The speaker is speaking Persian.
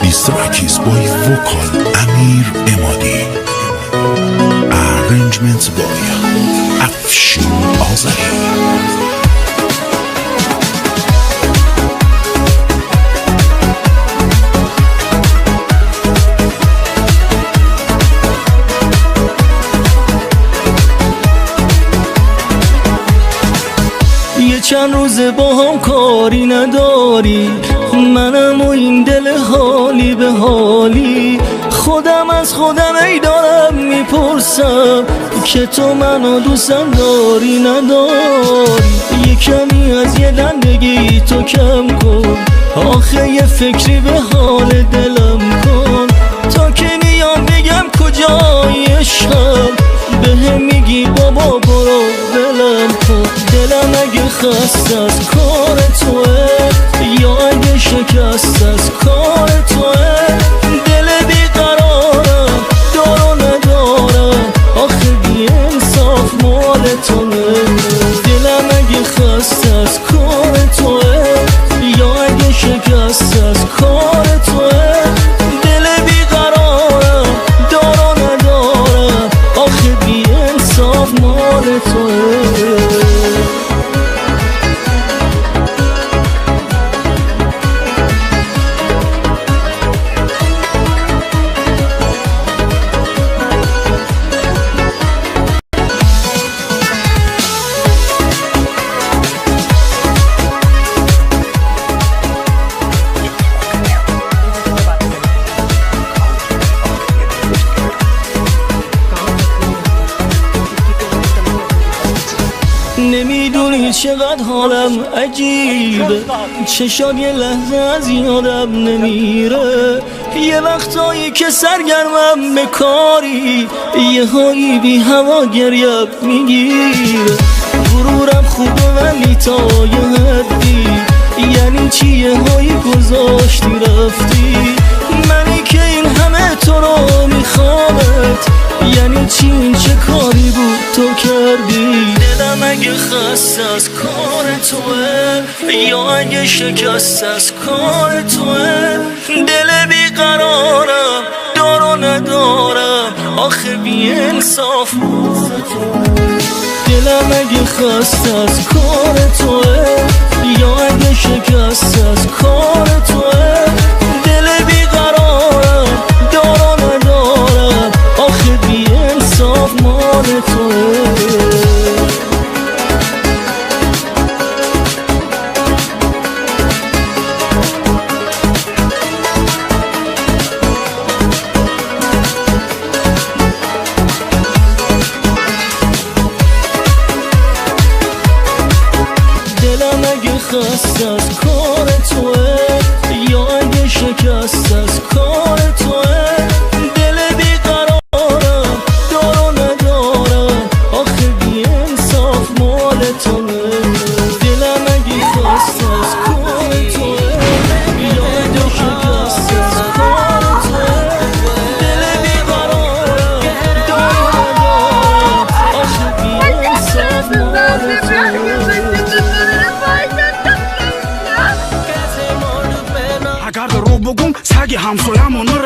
دیستراکیز بای وکال امیر امادی، ارنجمنت بای افشین آذری. چند روزه با هم کاری نداری، منم و این دل حالی به حالی. خودم از خودم ای دارم میپرسم که تو منو دوستم داری نداری. یه کمی از یه دندگی تو کم کن، آخه یه فکری به حال دلم کن. تا که میام بگم کجای عشقم، بهم میگی بابا برو ولم کن. دلم اگه خسته از کار توه یا اگه شکست از کار توه، دل بیقرارم دار و ندارم، آخه بی انصاف مال توه. دلم اگه خسته از کار توه یا اگه شکست از کار توه، دل بیقرارم دار و ندارم، آخه بی انصاف مال توه. نمیدونی چقدر حالم عجیبه، چشات یه لحظه از یادم نمیره. یه وقتایی که سرگرمم به کاری، یه هایی بی هوا گریم میگیره. غرورم خوبه ولی تا یه حدی، یعنی چی یه هایی گذاشتی رفتی. منی که این همه تو رو میخوامت، یعنی چی این چه کاری بود تو کردی. دلم اگه خسته از کار توه یا اگه شکست از کار توه، دل بیقرارم دار و ندارم، آخه بی انصاف. دلم اگه خسته از کار توه یا اگه شکست از کار توه، دل بیقرارم دار و ندارم، آخه بی انصاف مال توه. دلم اگه خسته از کار توه یا اگه شکست از کار توه، دل بیقرارم دار و ندارم، آخه بی انصاف مال توه. دلم اگه خسته از کار توه یا اگه شکست از کار توه، دل بیقرارم دار و ندارم، آخه بی انصاف مال توه. اگر دروغ بگم سگ همسایه‌مونو